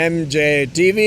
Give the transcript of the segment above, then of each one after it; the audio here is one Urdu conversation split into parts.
MJ TV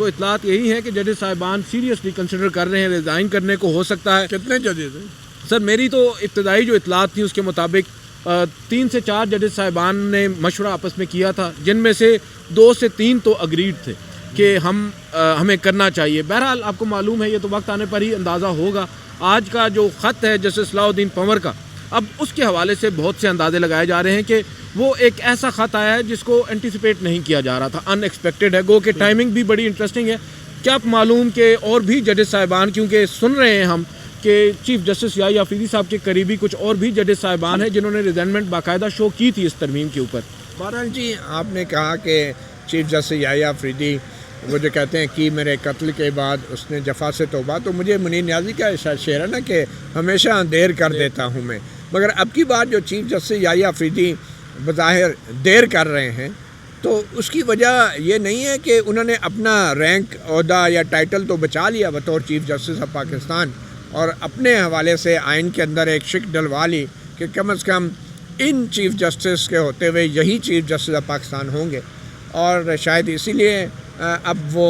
تو اطلاعات یہی ہیں کہ ججز صاحبان سیریسلی کنسیڈر کر رہے ہیں ریزائن کرنے کو، ہو سکتا ہے. کتنے ججز ہیں سر میری تو ابتدائی جو اطلاعات تھی اس کے مطابق 3 سے 4 ججز صاحبان نے مشورہ آپس میں کیا تھا، جن میں سے 2 سے 3 تو اگریڈ تھے کہ ہمیں کرنا چاہیے. بہرحال آپ کو معلوم ہے، یہ تو وقت آنے پر ہی اندازہ ہوگا. آج کا جو خط ہے جسٹس صلاح الدین پنور کا، اب اس کے حوالے سے بہت سے اندازے لگائے جا رہے ہیں کہ وہ ایک ایسا خط آیا ہے جس کو اینٹیسپیٹ نہیں کیا جا رہا تھا، ان ایکسپیکٹڈ ہے. گو کہ ٹائمنگ بھی بڑی انٹرسٹنگ ہے. کیا آپ معلوم کہ اور بھی ججز صاحبان، کیونکہ سن رہے ہیں ہم کہ چیف جسٹس یحییٰ آفریدی صاحب کے قریبی کچھ اور بھی ججز صاحبان ہیں جنہوں نے ریزائنمنٹ باقاعدہ شو کی تھی اس ترمیم کے اوپر. بہرحال جی، آپ نے کہا کہ چیف جسٹس یحییٰ آفریدی وہ جو کہتے ہیں کہ میرے قتل کے بعد اس نے جفا سے توبہ، تو مجھے منیر نیازی کا شعر ہے نا کہ ہمیشہ دیر کر دیتا ہوں میں. مگر اب کی بات جو چیف جسٹس یحییٰ آفریدی بظاہر دیر کر رہے ہیں، تو اس کی وجہ یہ نہیں ہے کہ انہوں نے اپنا رینک، عہدہ یا ٹائٹل تو بچا لیا بطور چیف جسٹس آف پاکستان، اور اپنے حوالے سے آئین کے اندر ایک شک ڈلوا لی کہ کم از کم ان چیف جسٹس کے ہوتے ہوئے یہی چیف جسٹس آف پاکستان ہوں گے. اور شاید اسی لیے اب وہ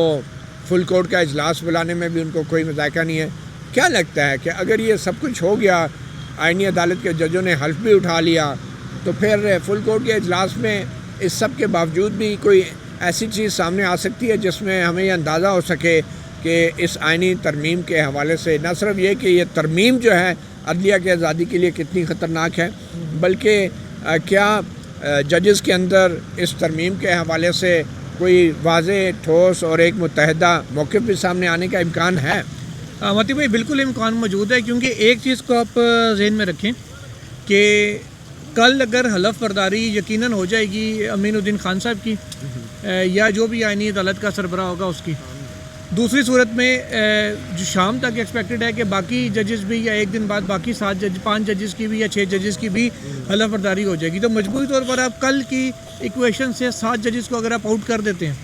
فل کورٹ کا اجلاس بلانے میں بھی ان کو کوئی مذائقہ نہیں ہے. کیا لگتا ہے کہ اگر یہ سب کچھ ہو گیا، آئینی عدالت کے ججوں نے حلف بھی اٹھا لیا، تو پھر فل کورٹ کے اجلاس میں اس سب کے باوجود بھی کوئی ایسی چیز سامنے آ سکتی ہے جس میں ہمیں یہ اندازہ ہو سکے کہ اس آئینی ترمیم کے حوالے سے نہ صرف یہ کہ یہ ترمیم جو ہے عدلیہ کی آزادی کے لیے کتنی خطرناک ہے، بلکہ کیا ججز کے اندر اس ترمیم کے حوالے سے کوئی واضح، ٹھوس اور ایک متحدہ موقف بھی سامنے آنے کا امکان ہے؟ متی بھائی بالکل امکان موجود ہے، کیونکہ ایک چیز کو آپ ذہن میں رکھیں کہ کل اگر حلف برداری یقیناً ہو جائے گی امین الدین خان صاحب کی یا جو بھی آئینی عدالت کا سربراہ ہوگا اس کی، دوسری صورت میں جو شام تک ایکسپیکٹڈ ہے کہ باقی ججز بھی، یا ایک دن بعد باقی 5 ججز کی بھی یا 6 ججز کی بھی حلف برداری ہو جائے گی، تو مجموعی طور پر آپ کل کی ایکویشن سے 7 ججز کو اگر آپ آؤٹ کر دیتے ہیں،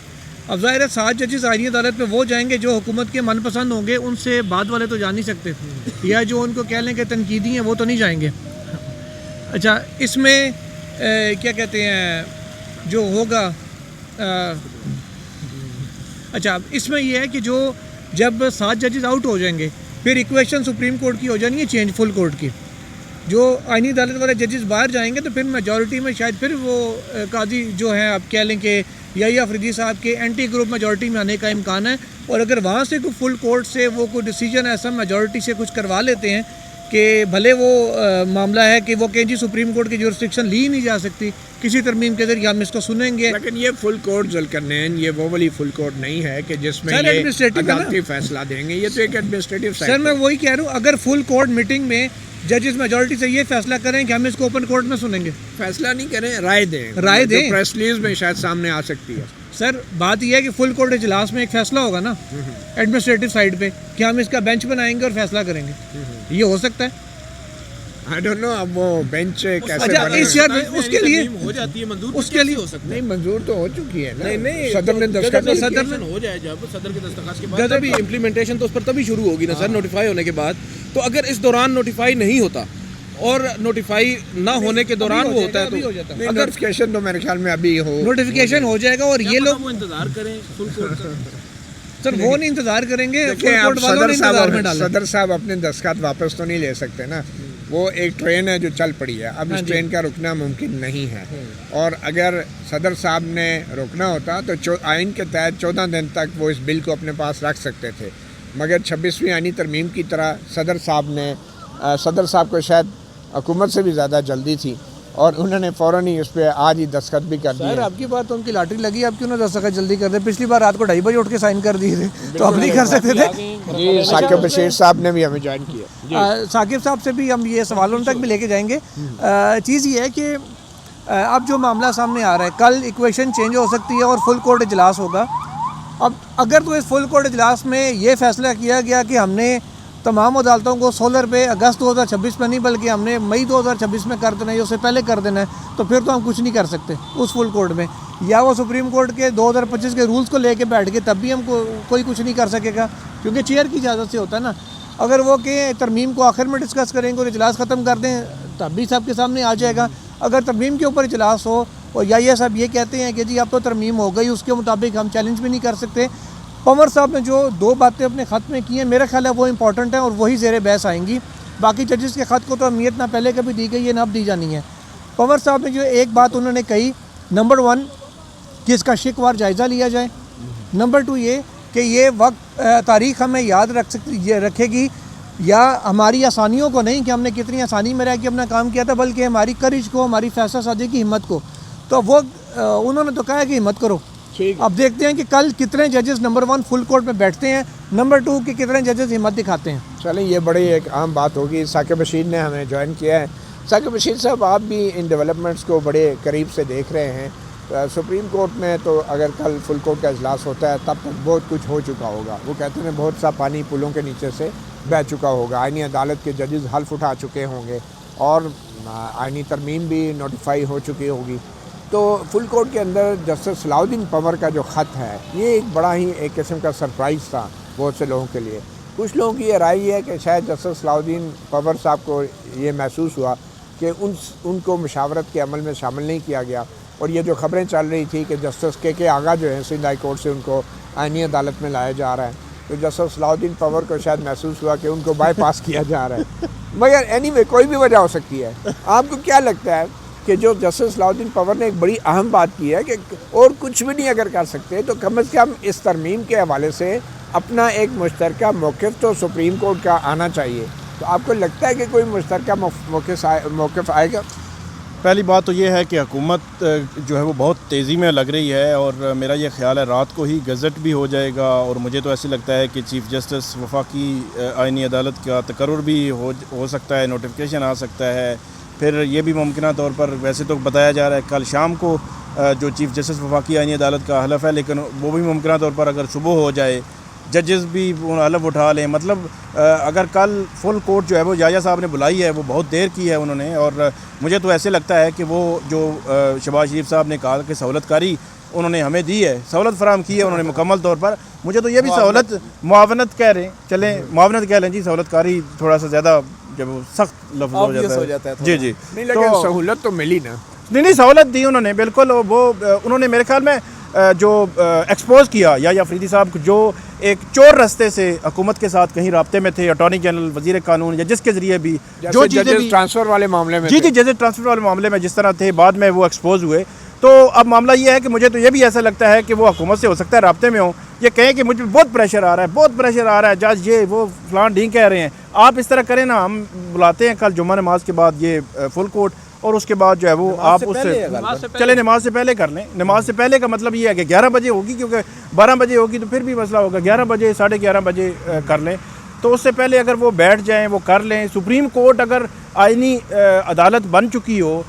اب ظاہر ہے 7 ججز آئینی عدالت میں وہ جائیں گے جو حکومت کے من پسند ہوں گے، ان سے بعد والے تو جا نہیں سکتے، یا جو ان کو کہہ لیں کہ تنقیدی ہیں وہ تو نہیں جائیں گے. اچھا، اس میں کیا کہتے ہیں جو ہوگا، اچھا اس میں یہ ہے کہ جو جب 7 ججز آؤٹ ہو جائیں گے، پھر ایکویشن سپریم کورٹ کی ہو جانی ہے چینج فل کورٹ کی. جو آئینی عدالت والے ججز باہر جائیں گے تو پھر میجورٹی میں شاید پھر وہ قاضی جو ہیں آپ کہہ لیں کہ یحییٰ آفریدی صاحب کے اینٹی گروپ میجورٹی میں آنے کا امکان ہے. اور اگر وہاں سے کوئی فل کورٹ سے وہ کوئی ڈیسیجن ایسا میجورٹی سے کچھ کروا لیتے ہیں کہ بھلے وہ معاملہ ہے کہ وہ کہیں جی سپریم کورٹ کی جورسڈکشن لی نہیں جا سکتی کسی ترمیم کے ذریعے، ہم اس کو سنیں گے. لیکن یہ فل کورٹ ذوالقرنین، یہ وہ والی فل کورٹ نہیں ہے کہ جس میں یہ عدالتی فیصلہ دیں گے، یہ تو ایک ایڈمنسٹریٹو سائٹ. سر میں وہی کہہ رہا ہوں، اگر فل کورٹ میٹنگ میں ججز میجورٹی سے یہ فیصلہ کریں کہ ہم اس کو اوپن کورٹ میں سنیں گے، فیصلہ نہیں کریں، رائے دیں، پریس ریلیز میں شاید سامنے آ سکتی ہے. سر بات یہ ہے کہ فل کورٹ اجلاس میں ایک فیصلہ ہوگا نا ایڈمنسٹریٹو سائڈ پہ کہ ہم اس کا بینچ بنائیں گے اور فیصلہ کریں گے، یہ ہو سکتا ہے. I don't know اب وہ بینچ کیسے بنے اس کے لیے ہو جاتی ہے منظور، اس کے لیے ہو سکتا ہے. نہیں، منظور تو ہو چکی ہے نا، نہیں صدر نے دستخط صدر ہو جائے، جب صدر کے دستخط کے بعد تبھی امپلیمنٹیشن تو اس پر تبھی شروع ہوگی نا سر، نوٹیفائی ہونے کے بعد. تو اگر اس دوران نوٹیفائی نہیں ہوتا اور نوٹیفائی نہ ہونے کے دوران وہ ہوتا ہے تو نوٹیفیکیشن تو میرے خیال میں ابھی ہو، نوٹیفیکیشن ہو جائے گا اور یہ لوگ انتظار کریں فل کورٹ کا. سر وہ نہیں انتظار کریں گے، فل کورٹ والوں نے انتظار میں ڈالا. صدر صاحب اپنے دستخط واپس تو نہیں لے سکتے نا، وہ ایک ٹرین ہے جو چل پڑی ہے، اب اس ٹرین کا رکنا ممکن نہیں ہے. اور اگر صدر صاحب نے رکنا ہوتا تو آئین کے تحت 14 دن تک وہ اس بل کو اپنے پاس رکھ سکتے تھے، مگر 26ویں آئینی ترمیم کی طرح صدر صاحب کو شاید حکومت سے بھی زیادہ جلدی تھی اور انہوں نے فوراً ہی اس پہ آج ہی دستخط بھی کر دیے. سر اب کی بات تو ان کی لاٹری لگی، اب کیوں نہ دستخط جلدی کر دے؟ پچھلی بار رات کو 2:30 بجے اٹھ کے سائن کر دیے تھے، تو اب نہیں کر سکتے تھے. جی ثاقب بشیر صاحب نے بھی ہمیں جوائن کیا. ثاقب صاحب سے بھی ہم یہ سوال ان تک بھی لے کے جائیں گے. چیز یہ ہے کہ اب جو معاملہ سامنے آ رہا ہے، کل ایکویشن چینج ہو سکتی ہے اور فل کورٹ اجلاس ہوگا. اب اگر تو اس فل کورٹ اجلاس میں یہ فیصلہ کیا گیا کہ ہم نے تمام عدالتوں کو سولر پہ اگست 2026 میں نہیں بلکہ ہم نے مئی 2026 میں کر دینا ہے، اس سے پہلے کر دینا ہے، تو پھر تو ہم کچھ نہیں کر سکتے اس فل کورٹ میں. یا وہ سپریم کورٹ کے 2025 کے رولز کو لے کے بیٹھ کے تب بھی ہم کوئی کچھ نہیں کر سکے گا، کیونکہ چیئر کی اجازت سے ہوتا ہے نا. اگر وہ کہ ترمیم کو آخر میں ڈسکس کریں گے اور اجلاس ختم کر دیں تب بھی سب کے سامنے آ جائے گا. اگر ترمیم کے اوپر اجلاس ہو اور یا یہ سب یہ کہتے ہیں کہ جی اب تو ترمیم ہو گئی، اس کے مطابق ہم چیلنج بھی نہیں کر سکتے، پنور صاحب نے جو 2 باتیں اپنے خط میں کی ہیں میرا خیال ہے وہ امپورٹنٹ ہیں اور وہی زیر بحث آئیں گی. باقی ججز کے خط کو تو اہمیت نہ پہلے کبھی دی گئی ہے نہ اب دی جانی ہے. پنور صاحب نے جو ایک بات انہوں نے کہی, نمبر 1 کہ اس کا شکوار جائزہ لیا جائے, نمبر 2 یہ کہ یہ وقت تاریخ ہمیں یاد رکھے گی یا ہماری آسانیوں کو نہیں کہ ہم نے کتنی آسانی میں رہ کے اپنا کام کیا تھا, بلکہ ہماری کرج کو, ہماری فیصلہ سازی کی ہمت کو. تو وہ انہوں نے تو کہا ہے کہ ہمت کرو. اب دیکھتے ہیں کہ کل کتنے ججز نمبر 1 فل کورٹ میں بیٹھتے ہیں, نمبر 2 کہ کتنے ججز ہمت دکھاتے ہیں. چلیں یہ بڑی ایک عام بات ہوگی. ثاقب بشیر نے ہمیں جوائن کیا ہے. ثاقب بشیر صاحب, آپ بھی ان ڈیولپمنٹس کو بڑے قریب سے دیکھ رہے ہیں. سپریم کورٹ میں تو اگر کل فل کورٹ کا اجلاس ہوتا ہے تب تک بہت کچھ ہو چکا ہوگا. وہ کہتے ہیں بہت سا پانی پلوں کے نیچے سے بہہ چکا ہوگا. آئینی عدالت کے ججز حلف اٹھا چکے ہوں گے اور آئینی ترمیم بھی نوٹیفائی ہو چکی ہوگی. تو فل کورٹ کے اندر جسٹس صلاح الدین پنور کا جو خط ہے یہ ایک بڑا ہی ایک قسم کا سرپرائز تھا بہت سے لوگوں کے لیے. کچھ لوگوں کی یہ رائے یہ ہے کہ شاید جسٹس صلاح الدین پنور صاحب کو یہ محسوس ہوا کہ ان کو مشاورت کے عمل میں شامل نہیں کیا گیا, اور یہ جو خبریں چل رہی تھی کہ جسٹس کے آغا جو ہیں سندھ ہائی کورٹ سے ان کو آئینی عدالت میں لایا جا رہا ہے, تو جسٹس صلاح الدین پنور کو شاید محسوس ہوا کہ ان کو بائی پاس کیا جا رہا ہے. مگر اینی وے کوئی بھی وجہ ہو سکتی ہے. آپ کو کیا لگتا ہے کہ جو جسٹس صلاح الدین پنور نے ایک بڑی اہم بات کی ہے کہ اور کچھ بھی نہیں اگر کر سکتے تو کم از کم اس ترمیم کے حوالے سے اپنا ایک مشترکہ موقف تو سپریم کورٹ کا آنا چاہیے, تو آپ کو لگتا ہے کہ کوئی مشترکہ موقف آئے گا؟ پہلی بات تو یہ ہے کہ حکومت جو ہے وہ بہت تیزی میں لگ رہی ہے, اور میرا یہ خیال ہے رات کو ہی گزٹ بھی ہو جائے گا, اور مجھے تو ایسے لگتا ہے کہ چیف جسٹس وفاقی آئینی عدالت کا تقرر بھی ہو سکتا ہے, نوٹیفیکیشن آ سکتا ہے. پھر یہ بھی ممکنہ طور پر ویسے تو بتایا جا رہا ہے کل شام کو جو چیف جسٹس وفاقی آئینی عدالت کا حلف ہے, لیکن وہ بھی ممکنہ طور پر اگر صبح ہو جائے ججز بھی حلف اٹھا لیں. مطلب اگر کل فل کورٹ جو ہے وہ یحییٰ صاحب نے بلائی ہے وہ بہت دیر کی ہے انہوں نے, اور مجھے تو ایسے لگتا ہے کہ وہ جو شہباز شریف صاحب نے کہا کہ سہولت کاری انہوں نے ہمیں دی ہے, سہولت فراہم کی ہے انہوں نے مکمل طور پر. مجھے تو یہ بھی سہولت معاونت کہہ رہے ہیں, چلیں معاونت کہہ لیں جی, سہولت کاری تھوڑا سا زیادہ جب سخت لفظ ہو جاتا ہے. جی جی نہیں, لیکن سہولت تو ملی نا. نہیں سہولت دی انہوں نے بالکل. وہ انہوں نے میرے خیال میں جو ایکسپوز کیا یا افریدی صاحب جو ایک چور رستے سے حکومت کے ساتھ کہیں رابطے میں تھے, اٹارنی جنرل, وزیر قانون, یا جس کے ذریعے بھی جو چیزیں ٹرانسفر والے معاملے میں جی جیسے ٹرانسفر والے معاملے میں جس طرح تھے بعد میں وہ ایکسپوز ہوئے. تو اب معاملہ یہ ہے کہ مجھے تو یہ بھی ایسا لگتا ہے کہ وہ حکومت سے ہو سکتا ہے رابطے میں ہوں, یہ کہیں کہ مجھ پہ بہت پریشر آ رہا ہے جج یہ وہ فلان ڈھینگ کہہ رہے ہیں, آپ اس طرح کریں نا, ہم بلاتے ہیں کل جمعہ نماز کے بعد یہ فل کورٹ, اور اس کے بعد جو ہے وہ آپ اس سے چلے نماز سے پہلے کر لیں. نماز سے پہلے کا مطلب یہ ہے کہ 11 بجے ہوگی, کیونکہ 12 بجے ہوگی تو پھر بھی مسئلہ ہوگا. 11 بجے 11:30 بجے کر لیں, تو اس سے پہلے اگر وہ بیٹھ جائیں وہ کر لیں. سپریم کورٹ اگر آئینی عدالت بن چکی ہو,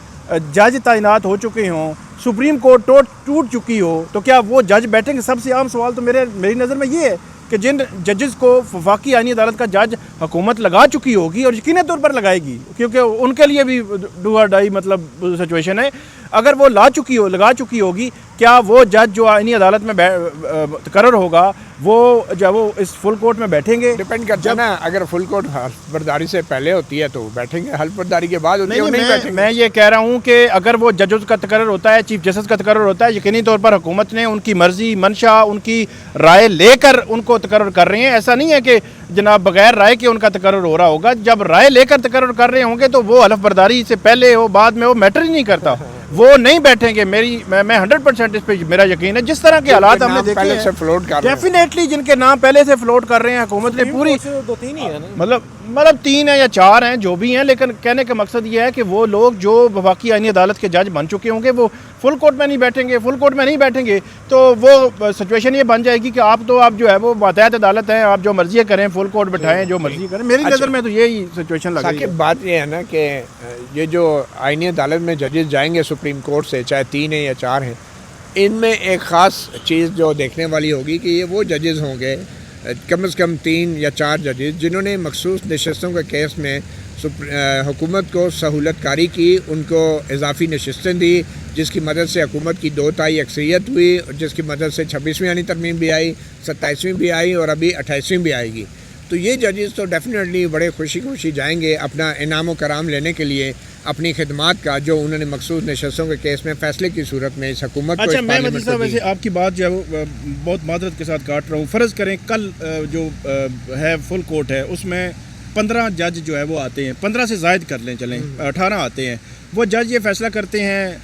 جج تعینات ہو چکے ہوں, سپریم کورٹ ٹوٹ چکی ہو, تو کیا وہ جج بیٹھیں گے؟ سب سے عام سوال تو میری نظر میں یہ ہے کہ جن ججز کو وفاقی آئینی عدالت کا جج حکومت لگا چکی ہوگی, اور یقینی طور پر لگائے گی کیونکہ ان کے لیے بھی ڈو اور ڈائی مطلب سچویشن ہے, اگر وہ لگا چکی ہوگی, کیا وہ جج جو آئینی عدالت میں تقرر ہوگا وہ جو وہ اس فل کورٹ میں بیٹھیں گے؟ ڈپینڈ کرتا ہے نا. اگر فل کورٹ حلف برداری سے پہلے ہوتی ہے تو بیٹھیں گے, حلف برداری کے بعد ہوتی ہے نہیں بیٹھیں گے. میں یہ کہہ رہا ہوں کہ اگر وہ ججز کا تقرر ہوتا ہے, چیف جسٹس کا تقرر ہوتا ہے, یقینی طور پر حکومت نے ان کی مرضی, منشا, ان کی رائے لے کر ان کو تقرر کر رہے ہیں. ایسا نہیں ہے کہ جناب بغیر رائے کے ان کا تقرر ہو رہا ہوگا. جب رائے لے کر تقرر کر رہے ہوں گے تو وہ حلف برداری سے پہلے ہو بعد میں وہ میٹر ہی نہیں کرتا, وہ نہیں بیٹھیں گے. میں 100% اس پہ میرا یقین ہے. جس طرح کے حالات ہم نے دیکھے ہیں ڈیفینیٹلی جن کے نام پہلے سے فلوٹ کر رہے ہیں, حکومت نے پوری 2-3 ہی ہے مطلب 3 ہیں یا 4 ہیں جو بھی ہیں, لیکن کہنے کا مقصد یہ ہے کہ وہ لوگ جو وفاقی آئینی عدالت کے جج بن چکے ہوں گے وہ فل کورٹ میں نہیں بیٹھیں گے. تو وہ سچویشن یہ بن جائے گی کہ آپ جو ہے وہ ماتحت عدالت ہیں, آپ جو مرضی کریں, فل کورٹ بٹھائیں, جو مرضی کریں. میری نظر میں تو یہی سچویشن لگ رہی ہے. بات یہ ہے نا کہ یہ جو آئینی عدالت میں ججز جائیں گے سپریم کورٹ سے, چاہے 3 ہیں یا 4 ہیں, ان میں ایک خاص چیز جو دیکھنے والی ہوگی کہ یہ وہ ججز ہوں گے کم از کم 3 یا 4 ججز جنہوں نے مخصوص نشستوں کے کیس میں حکومت کو سہولت کاری کی, ان کو اضافی نشستیں دی, جس کی مدد سے حکومت کی 2/3 اکثریت ہوئی, جس کی مدد سے 26ویں آئینی ترمیم بھی آئی, 27ویں بھی آئی, اور ابھی 28ویں بھی آئے گی. تو یہ ججز تو ڈیفینیٹلی بڑے خوشی جائیں گے اپنا انعام و کرام لینے کے لیے اپنی خدمات کا جو انہوں نے مخصوص نشستوں کے کیس میں فیصلے کی صورت میں اس حکومت کو اچھا اس میں پارلیمنٹ مدنی کو صاحب دی۔ ویسے آپ کی بات جو ہے وہ بہت معذرت کے ساتھ کاٹ رہا ہوں، فرض کریں کل جو ہے فل کورٹ ہے اس میں 15 جج جو ہے وہ آتے ہیں، 15 سے زائد کر لیں چلیں 18 آتے ہیں، وہ جج یہ فیصلہ کرتے ہیں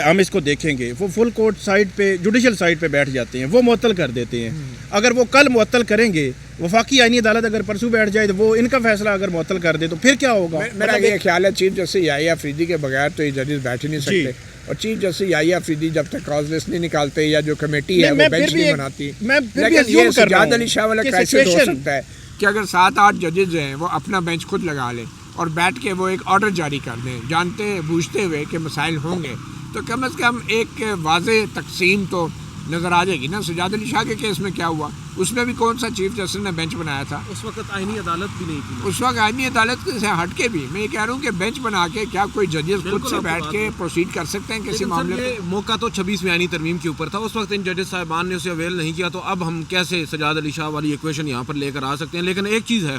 ہم اس کو دیکھیں گے، وہ فل کورٹ سائڈ پہ جوڈیشل سائڈ پہ بیٹھ جاتے ہیں، وہ معطل کر دیتے ہیں۔ اگر وہ کل معطل کریں گے، وفاقی آئینی عدالت اگر پرسوں بیٹھ جائے تو وہ ان کا فیصلہ اگر معطل کر دے تو پھر کیا ہوگا؟ میرا یہ خیال ہے چیف جسٹس یحییٰ افریدی کے بغیر تو یہ ججز بیٹھ ہی نہیں سکتے، اور چیف جسٹس یحییٰ افریدی جب تک کاز لسٹ نہیں نکالتے یا جو کمیٹی ہے وہ بینچ نہیں بناتی، لیکن یہ سجاد علی شاہ والا کرائسس ہو سکتا ہے کہ اگر 7-8 ججز ہیں وہ اپنا بینچ خود لگا لیں اور بیٹھ کے وہ ایک آرڈر جاری کر دیں جانتے بوجھتے ہوئے کہ مسائل ہوں گے، تو کم از کم ایک واضح تقسیم تو نظر آ جائے گی نا۔ سجاد علی شاہ کے کیس میں کیا ہوا؟ اس میں بھی کون سا چیف جسٹس نے بینچ بنایا تھا؟ اس وقت آئینی عدالت بھی نہیں تھی، اس وقت آئینی عدالت سے ہٹ کے بھی میں یہ کہہ رہا ہوں کہ بینچ بنا کے کیا کوئی ججز خود سے بیٹھ کے پروسیڈ کر سکتے ہیں کسی معاملے پہ؟ موقع تو 26 آئینی ترمیم کے اوپر تھا، اس وقت ان ججز صاحبان نے اسے اویل نہیں کیا، تو اب ہم کیسے سجاد علی شاہ والی ایکویشن یہاں پر لے کر آ سکتے ہیں؟ لیکن ایک چیز ہے،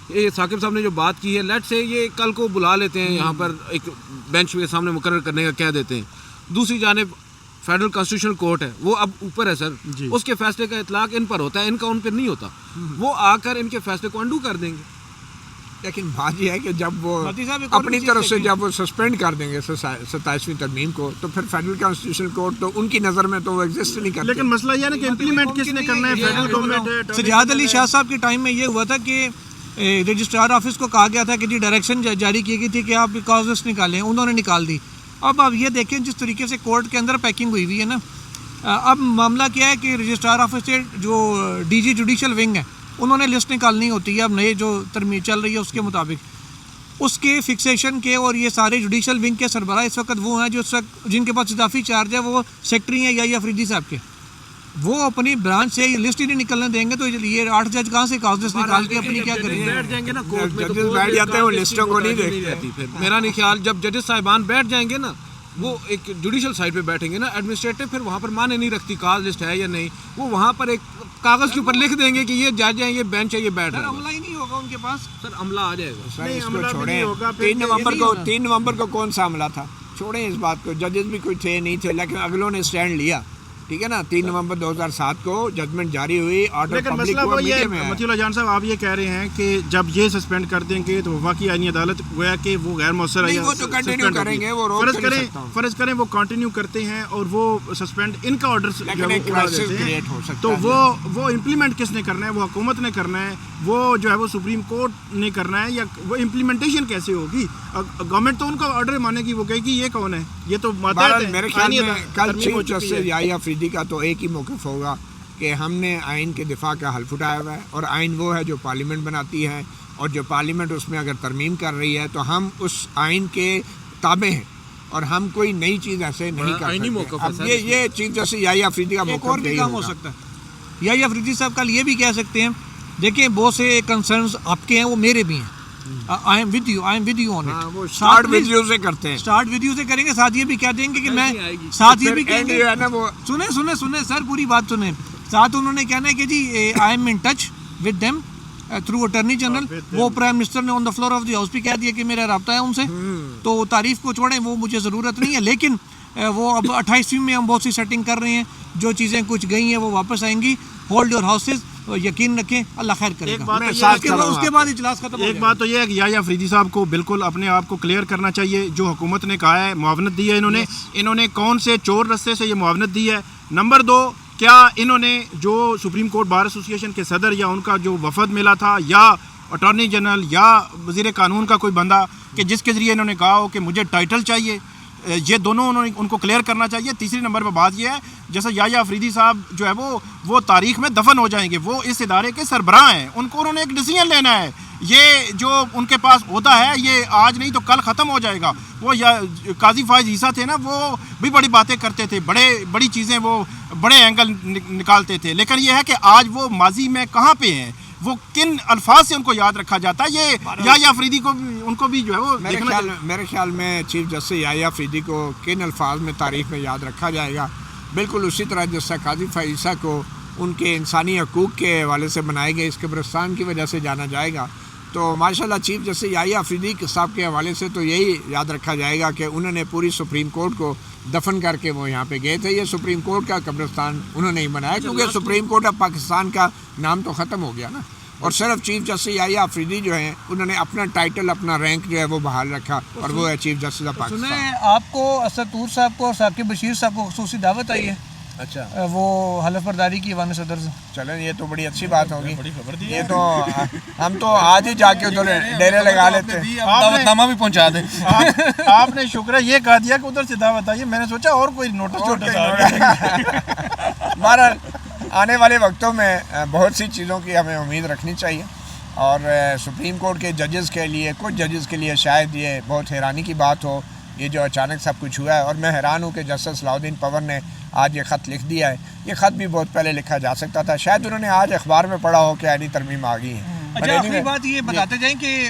یہ ثاقب صاحب نے جو بات کی ہے، لیٹ سے یہ کل کو بلا لیتے ہیں یہاں پر ایک بینچ کے سامنے مقرر کرنے کا کہہ دیتے ہیں، دوسری جانب فیڈرل کانسٹیٹیوشنل کورٹ ہے وہ اب اوپر ہے سر، اس کے فیصلے کا اطلاق ان پر ہوتا ہے، ان کا ان پر نہیں ہوتا، وہ آ کر ان کے فیصلے کو انڈو کر دیں گے۔ لیکن بات یہ ہے کہ جب وہ اپنی طرف سے جب وہ سسپینڈ کر دیں گے 27ویں ترمیم کو تو پھر فیڈرل کانسٹیٹیوشنل کورٹ تو ان کی نظر میں تو وہ ایگزسٹ نہیں کرتے۔ لیکن مسئلہ یہ ہے کہ امپلیمنٹ کس نے کرنا ہے؟ Federal government. سجاد علی شاہ صاحب کے ٹائم میں یہ ہوا تھا کہ رجسٹرار آفس کو کہا گیا تھا کہ جی ڈائریکشن جاری کی گئی تھی کہ آپ کاز لسٹ نکالیں، انہوں نے نکال دی۔ اب آپ یہ دیکھیں جس طریقے سے کورٹ کے اندر پیکنگ ہوئی ہوئی ہے نا، اب معاملہ کیا ہے کہ رجسٹرار آفس سے جو ڈی جی جوڈیشل ونگ ہے انہوں نے لسٹ نکالنی ہوتی ہے اب نئے جو ترمیم چل رہی ہے اس کے مطابق، اس کے فکسیشن کے، اور یہ سارے جوڈیشل ونگ کے سربراہ اس وقت وہ ہیں جو اس وقت جن کے پاس اضافی چارج ہے، وہ سیکٹری ہیں یحییٰ افریدی صاحب کے، وہ اپنی برانچ سے یہ لسٹ ہی نہیں نکلنے دیں گے تو یہ 8 جج کہاں سے کاز لسٹ نکال کے اپنی کیا کریں گے؟ بیٹھ جائیں گے نا کورٹ میں تو ججز بیٹھ جاتے ہیں، وہ لسٹوں کو نہیں دیکھتے۔ پھر میرا نہیں خیال جب ججز صاحبان بیٹھ جائیں گے نا، وہ ایک جوڈیشل سائڈ پہ بیٹھیں گے نا، ایڈمنسٹریٹو پھر وہاں پر مانے نہیں رکھتی کاز لسٹ ہے یا نہیں، وہ وہاں پر ایک کاغذ کے اوپر لکھ دیں گے کہ یہ جج ہیں، یہ بینچ ہے، یہ بیٹھ رہے ہیں۔ عملہ ہی نہیں ہوگا ان کے پاس، سر عملہ آ جائے گا۔ سر اس کو چھوڑیں، 3 نومبر کو کون سا عملہ تھا؟ چھوڑیں اس بات کو، ججز بھی کوئی تھے نہیں تھے، لیکن اگلوں نے سٹینڈ لیا، ٹھیک ہے نا۔ 3 نومبر 2007 کو ججمنٹ جاری ہوئی، آرڈر لیکن پبلک مسئلہ کو وہ یہ میڈیا میں ہے آیا۔ مطیع اللہ جان صاحب، آپ یہ کہہ رہے ہیں کہ جب یہ سسپینڈ کر دیں گے تو وفاقی آئینی عدالت گویا کہ وہ غیر مؤثر نہیں، وہ تو کنٹینیو کریں گے، وہ روک نہیں سکتا ہوں۔ فرض کریں وہ کنٹینیو کرتے ہیں اور وہ سسپینڈ ان کا آرڈر لیکن ایک کرائسس کریٹ ہو سکتا تو ہے۔ وہ امپلیمنٹ کس نے کرنا ہے؟ وہ حکومت نے کرنا ہے، وہ جو ہے وہ سپریم کورٹ نے کرنا ہے، یا وہ امپلیمنٹیشن کیسے ہوگی؟ گورنمنٹ تو ان کا آرڈر مانے گی، وہ کہے گی یہ کون ہے، یہ تو بہرحال میرے خیال میں کل چیف جسٹس یحییٰ افریدی کا تو ایک ہی موقف ہوگا کہ ہم نے آئین کے دفاع کا حلف اٹھایا ہوا ہے، اور آئین وہ ہے جو پارلیمنٹ بناتی ہے، اور جو پارلیمنٹ اس میں اگر ترمیم کر رہی ہے تو ہم اس آئین کے تابع ہیں، اور ہم کوئی نئی چیز ایسے نہیں کر سکتے۔ اب یہ چیف جسٹس یحییٰ افریدی کا ایک اور موقف بھی یہی کام ہو ہوگا۔ سکتا ہے، یحییٰ افریدی صاحب کل یہ بھی کہہ سکتے ہیں، دیکھیں بہت سے کنسرنز آپ کے ہیں وہ میرے بھی ہیں، I am with you on it. وہ اسٹارٹ ویڈیو سے کرتے ہیں، اسٹارٹ ویڈیو سے کریں گے، ساتھ یہ بھی کہہ دیں گے کہ میں، ساتھ یہ بھی کہیں گے، سنیں سر پوری بات سنیں، ساتھ انہوں نے کہنا ہے کہ جی I'm in touch with them through attorney general, وہ پرائم منسٹر نے on the floor of the house بھی کہہ دیا کہ میرا رابطہ ہے ان سے، تو تعریف کو چھوڑیں، وہ مجھے ضرورت نہیں ہے، لیکن وہ اب 28ویں میں ہم بہت سی سیٹنگ کر رہے ہیں، جو چیزیں کچھ گئی ہیں وہ واپس آئیں گی، ہولڈ یور ہاؤسز، یقین رکھیں اللہ خیر کرے گا۔ اس کے بعد اجلاس ختم ہو جائے گا۔ ایک بات تو یہ ہے کہ یحییٰ افریدی صاحب کو بالکل اپنے آپ کو کلیئر کرنا چاہیے، جو حکومت نے کہا ہے معاونت دی ہے انہوں نے کون سے چور رستے سے یہ معاونت دی ہے؟ نمبر 2، کیا انہوں نے جو سپریم کورٹ بار ایسوسیشن کے صدر یا ان کا جو وفد ملا تھا، یا اٹارنی جنرل یا وزیر قانون کا کوئی بندہ کہ جس کے ذریعے انہوں نے کہا ہو کہ مجھے ٹائٹل چاہیے، یہ دونوں ان کو کلیئر کرنا چاہیے۔ تیسری نمبر پہ بات یہ ہے، جیسے یحییٰ افریدی صاحب جو ہے وہ تاریخ میں دفن ہو جائیں گے، وہ اس ادارے کے سربراہ ہیں، انہوں نے ایک ڈیسیژن لینا ہے، یہ جو ان کے پاس ہوتا ہے یہ آج نہیں تو کل ختم ہو جائے گا۔ وہ قاضی فائز عیسیٰ تھے نا، وہ بھی بڑی باتیں کرتے تھے، بڑی چیزیں وہ بڑے اینگل نکالتے تھے، لیکن یہ ہے کہ آج وہ ماضی میں کہاں پہ ہیں، وہ کن الفاظ سے ان کو یاد رکھا جاتا ہے، یہ یحییٰ افریدی کو ان کو بھی جو ہے وہ میرے خیال میں چیف جسٹس یحییٰ افریدی کو کن الفاظ میں تاریخ میں یاد رکھا جائے گا، بالکل اسی طرح جس طرح قاضی فائز عیسیٰ کو ان کے انسانی حقوق کے حوالے سے بنائے گئے اس قبرستان کی وجہ سے جانا جائے گا، تو ماشاءاللہ چیف جسٹس یحییٰ آفریدی صاحب کے حوالے سے تو یہی یاد رکھا جائے گا کہ انہوں نے پوری سپریم کورٹ کو دفن کر کے وہ یہاں پہ گئے تھے. یہ سپریم کورٹ کا قبرستان انہوں نے ہی بنایا کیونکہ سپریم کورٹ آف پاکستان کا نام تو ختم ہو گیا نا, اور صرف چیف جسٹس یحییٰ آفریدی جو ہیں انہوں نے اپنا ٹائٹل اپنا رینک جو ہے وہ بحال رکھا, اور وہ ہے چیف جسٹس آف پاکستان. سنیں آپ کو اسد طور صاحب کو اور ثاقب بشیر صاحب کو خصوصی دعوت آئی ہے اچھا وہ حلف برداری کی ایوان صدر سے. چلیں یہ تو بڑی اچھی بات ہوگی, یہ تو ہم تو آج ہی جا کے ادھر ڈیرے لگا لیتے ہیں. دعوت نامہ بھی پہنچا دیں. آپ نے شکر ہے یہ کہہ دیا کہ ادھر سے دعوت آئی ہے, میں نے سوچا اور کوئی نوٹس بہرحال آنے والے وقتوں میں بہت سی چیزوں کی ہمیں امید رکھنی چاہیے, اور سپریم کورٹ کے ججز کے لیے, کچھ ججز کے لیے شاید یہ بہت حیرانی کی بات ہو یہ جو اچانک سب کچھ ہوا ہے. اور میں حیران ہوں کہ جسٹس صلاح الدین پور نے آج یہ خط لکھ دیا ہے. یہ خط بھی بہت پہلے لکھا جا سکتا تھا, شاید انہوں نے آج اخبار میں پڑھا ہو کہ آئینی ترمیم آ گئی ہے. اچھا آخری بات یہ بتاتے جائیں کہ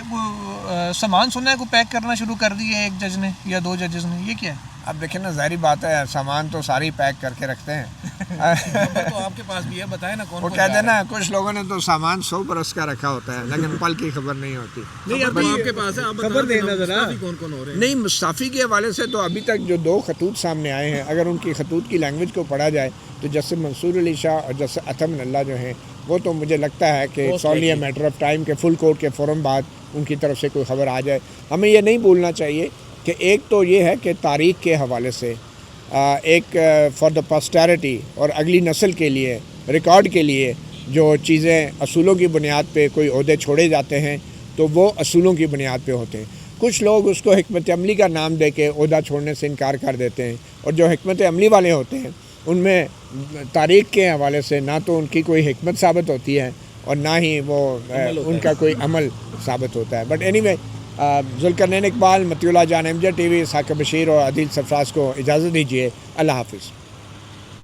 سامان سننے کو پیک کرنا شروع کر دی ہے ایک جج نے یا دو ججز نے, یہ کیا ہے؟ اب دیکھیں نا, ظاہری بات ہے سامان تو ساری پیک کر کے رکھتے ہیں. تو آپ کے پاس بھی ہے, بتائیں نا کون وہ کہتے ہیں نا کچھ لوگوں نے تو سامان 100 برس کا رکھا ہوتا ہے لیکن پل کی خبر نہیں ہوتی. نہیں آپ کے پاس ہے, آپ خبر دینا ذرا. کون کون ہو رہے ہیں؟ نہیں, مصطفی کے حوالے سے تو ابھی تک جو 2 خطوط سامنے آئے ہیں, اگر ان کی خطوط کی لینگویج کو پڑھا جائے تو جسٹس منصور علی شاہ اور جسٹس عطم اللہ جو ہیں وہ تو مجھے لگتا ہے کہ it's only a matter of time کہ فل کورٹ کے فوراً بعد ان کی طرف سے کوئی خبر آ جائے. ہمیں یہ نہیں بھولنا چاہیے کہ ایک تو یہ ہے کہ تاریخ کے حوالے سے ایک فار دا پاسٹیرٹی اور اگلی نسل کے لیے ریکارڈ کے لیے جو چیزیں اصولوں کی بنیاد پہ کوئی عہدے چھوڑے جاتے ہیں تو وہ اصولوں کی بنیاد پہ ہوتے ہیں. کچھ لوگ اس کو حکمت عملی کا نام دے کے عہدہ چھوڑنے سے انکار کر دیتے ہیں, اور جو حکمت عملی والے ہوتے ہیں ان میں تاریخ کے حوالے سے نہ تو ان کی کوئی حکمت ثابت ہوتی ہے اور نہ ہی وہ ان کا کوئی عمل ثابت ہوتا ہے. But anyway Zulqarnain Iqbal, Mati Ullah Jan MJ TV, Saqib Bashir اور عدیل سرفراز کو اجازت دیجیے. اللہ حافظ.